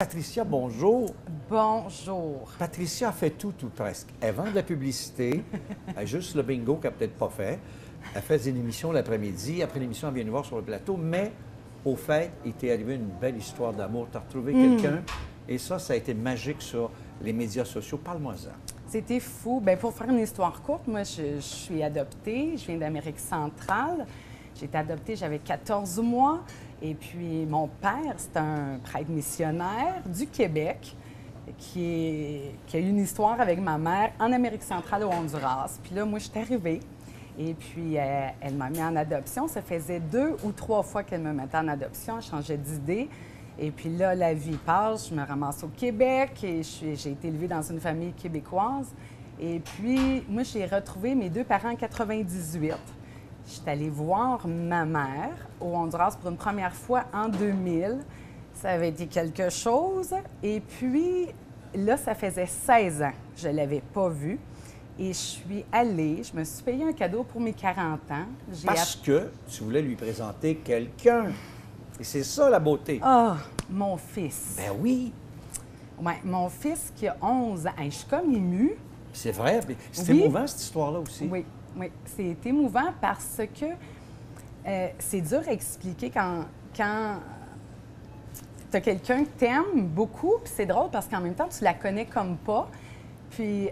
Patricia, bonjour. Bonjour. Patricia a fait tout ou presque. Elle vend de la publicité, elle a juste le bingo qu'elle n'a peut-être pas fait. Elle fait une émission l'après-midi. Après l'émission, elle vient nous voir sur le plateau. Mais au fait, il t'est arrivé une belle histoire d'amour. Tu as retrouvé quelqu'un et ça a été magique sur les médias sociaux. Parle-moi-en. C'était fou. Bien, pour faire une histoire courte, moi, je suis adoptée. Je viens d'Amérique centrale. J'ai été adoptée, j'avais 14 mois. Et puis, mon père, c'est un prêtre missionnaire du Québec qui a eu une histoire avec ma mère en Amérique centrale au Honduras. Puis là, moi, je suis arrivée. Et puis, elle m'a mis en adoption. Ça faisait 2 ou 3 fois qu'elle me mettait en adoption. Elle changeait d'idée. Et puis là, la vie passe. Je me ramasse au Québec et j'ai été élevée dans une famille québécoise. Et puis, moi, j'ai retrouvé mes 2 parents en 98. Je suis allée voir ma mère au Honduras pour une première fois en 2000. Ça avait été quelque chose. Et puis, là, ça faisait 16 ans que je ne l'avais pas vue. Et je suis allée, je me suis payé un cadeau pour mes 40 ans. Parce que tu voulais lui présenter quelqu'un. Et c'est ça, la beauté. Ah, mon fils. Ben oui. Ouais, mon fils qui a 11 ans. Hey, je suis comme émue. C'est vrai. C'est Oui. émouvant, cette histoire-là aussi. Oui, oui. C'est émouvant parce que c'est dur à expliquer quand tu as quelqu'un que tu aimes beaucoup. Puis c'est drôle parce qu'en même temps, tu la connais comme pas. Puis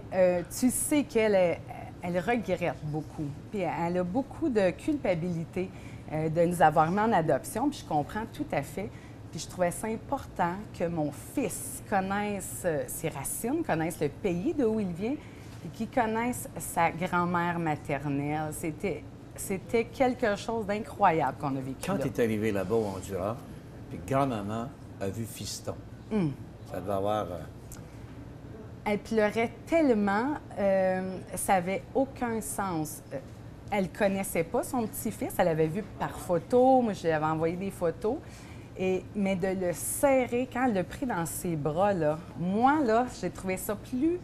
tu sais qu'elle elle regrette beaucoup. Puis elle a beaucoup de culpabilité de nous avoir mis en adoption. Puis je comprends tout à fait. Puis je trouvais ça important que mon fils connaisse ses racines, connaisse le pays d'où il vient, et qu'il connaisse sa grand-mère maternelle. C'était quelque chose d'incroyable qu'on a vécu Quand là. tu es arrivé là-bas au Honduras, puis grand-maman a vu fiston, ça devait avoir... Elle pleurait tellement, ça n'avait aucun sens. Elle ne connaissait pas son petit-fils, elle l'avait vu par photo, moi je lui avais envoyé des photos, mais de le serrer, quand elle l'a pris dans ses bras, là, moi, là, j'ai trouvé ça plus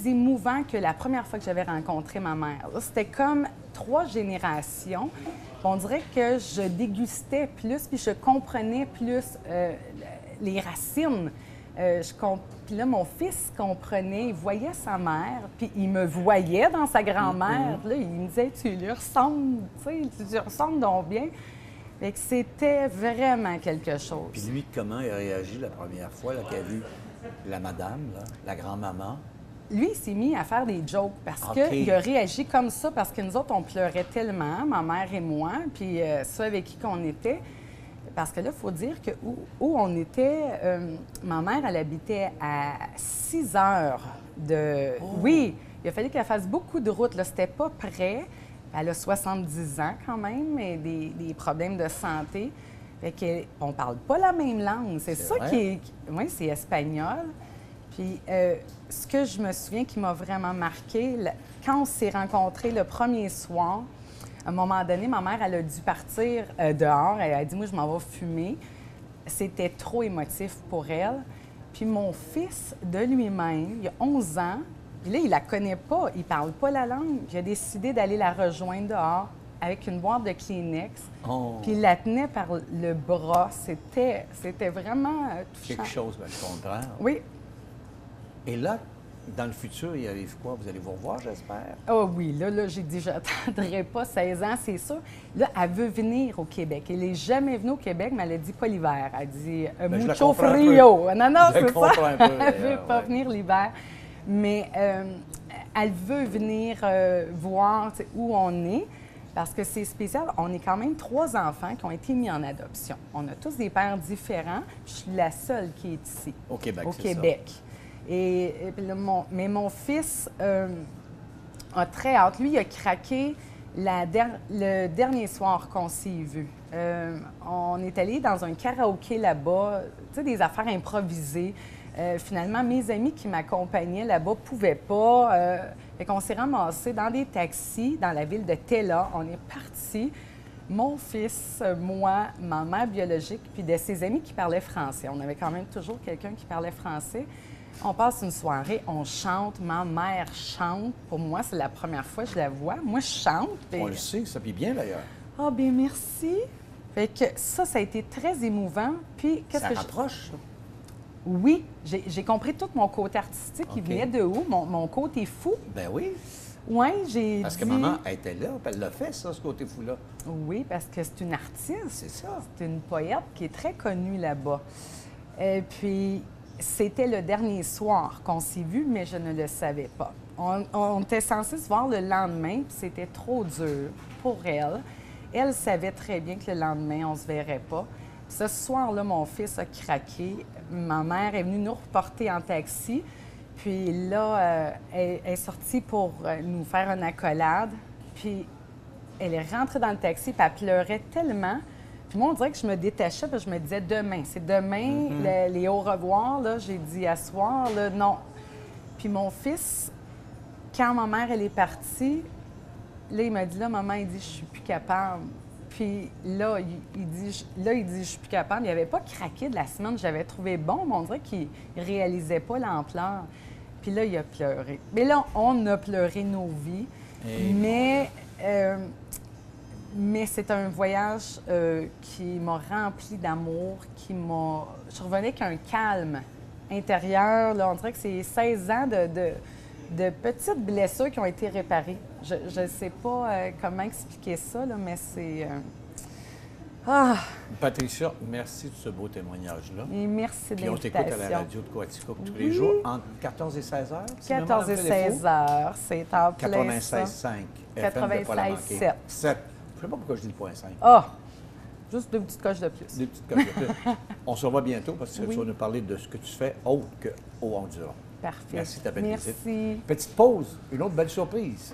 émouvant que la première fois que j'avais rencontré ma mère. C'était comme 3 générations. On dirait que je dégustais plus, puis je comprenais plus les racines. Puis là, mon fils comprenait, il voyait sa mère, puis il me voyait dans sa grand-mère. Là, il me disait, tu lui ressembles, tu lui ressembles donc bien. Fait que c'était vraiment quelque chose. Puis lui, comment il a réagi la première fois qu'il a vu la madame, là, la grand-maman? Lui, il s'est mis à faire des jokes parce OK. qu'il a réagi comme ça parce que nous autres, on pleurait tellement, ma mère et moi, puis ceux avec qui qu'on était. Parce que là, il faut dire que où on était, ma mère, elle habitait à 6 heures de... Oh. Oui, il a fallu qu'elle fasse beaucoup de route. Là, c'était pas près. Elle a 70 ans quand même, mais des problèmes de santé. Fait qu'on parle pas la même langue. C'est ça vrai? qui est... Oui, c'est espagnol. Puis ce que je me souviens qui m'a vraiment marqué, quand on s'est rencontrés le premier soir, à un moment donné, ma mère, elle a dû partir dehors. Elle a dit, moi, je m'en vais fumer. C'était trop émotif pour elle. Puis mon fils, de lui-même, il a 11 ans, puis là, il la connaît pas, il parle pas la langue. Il a décidé d'aller la rejoindre dehors avec une boîte de Kleenex. Oh. Puis il la tenait par le bras. C'était vraiment touchant. Quelque chose, bien, je comprends. Oui. Et là, dans le futur, il arrive quoi? Vous allez vous revoir, j'espère? Ah oui, là j'ai dit, j'attendrai pas 16 ans, c'est sûr. Là, elle veut venir au Québec. Elle n'est jamais venue au Québec, mais elle a dit pas l'hiver. Elle dit je la mucho comprends un frio. Non, Je c'est comprends ça. un peu, Elle veut d'ailleurs, pas ouais. venir l'hiver. Mais elle veut venir voir où on est. Parce que c'est spécial. On est quand même 3 enfants qui ont été mis en adoption. On a tous des pères différents. Je suis la seule qui est ici. Au Québec, Au c'est Québec. Et puis là, mais mon fils a très hâte. Lui, il a craqué le dernier soir qu'on s'est vu. On est allé dans un karaoké là-bas, tu sais, des affaires improvisées. Finalement, mes amis qui m'accompagnaient là-bas ne pouvaient pas. Fait qu'on s'est ramassés dans des taxis dans la ville de Tella. On est partis. Mon fils, moi, ma mère biologique, puis de ses amis qui parlaient français. On avait quand même toujours quelqu'un qui parlait français. On passe une soirée, on chante, ma mère chante. Pour moi, c'est la première fois que je la vois. Moi, je chante. ça. On le sait, ça puis bien d'ailleurs. Ah, bien merci. Fait que ça a été très émouvant. Puis, qu'est-ce Ça que rapproche, ça. Oui, j'ai compris tout mon côté artistique. Il OK. venait de où? Mon côté fou. Ben oui, Oui, j'ai parce que dit- maman elle était là, puis elle l'a fait, ça, ce côté fou-là. Oui, parce que c'est une artiste. C'est ça. C'est une poète qui est très connue là-bas. Et puis, c'était le dernier soir qu'on s'est vu, mais je ne le savais pas. On était censé se voir le lendemain, puis c'était trop dur pour elle. Elle savait très bien que le lendemain, on ne se verrait pas. Ce soir-là, mon fils a craqué. Ma mère est venue nous reporter en taxi. Puis là, elle est sortie pour nous faire une accolade. Puis elle est rentrée dans le taxi, puis elle pleurait tellement. Puis moi, on dirait que je me détachais, puis je me disais demain. C'est demain, les au revoir, là. J'ai dit à soir, là, non. Puis mon fils, quand ma mère, elle est partie, là, il m'a dit, là, maman, il dit, je suis plus capable. Puis là, il dit, je suis plus capable. Il n'avait pas craqué de la semaine. J'avais trouvé bon, mais on dirait qu'il ne réalisait pas l'ampleur. Puis là, il a pleuré. Mais là, on a pleuré nos vies. Et- Mais c'est un voyage qui m'a rempli d'amour, qui m'a... Je revenais avec un calme intérieur. Là, on dirait que c'est 16 ans de petites blessures qui ont été réparées. Je ne sais pas comment expliquer ça, là, mais c'est... Ah! Patricia, merci de ce beau témoignage-là. Et merci de Puis on t'écoute à la l'invitation. radio de Coaticook tous Oui. les jours, entre 14 et 16 heures. si ma 14 et mémoire me fait 16 heures, c'est en plein ça. 96,5 FM de pas la manquer. 96,7. 7. Je sais pas pourquoi je dis le point 5. Ah! Juste 2 petites coches de plus. Des petites coches de plus. On se revoit bientôt parce que Oui. tu vas nous parler de ce que tu fais autre qu'au Honduras. Parfait. Merci de ta belle visite. Merci. Petite pause, une autre belle surprise.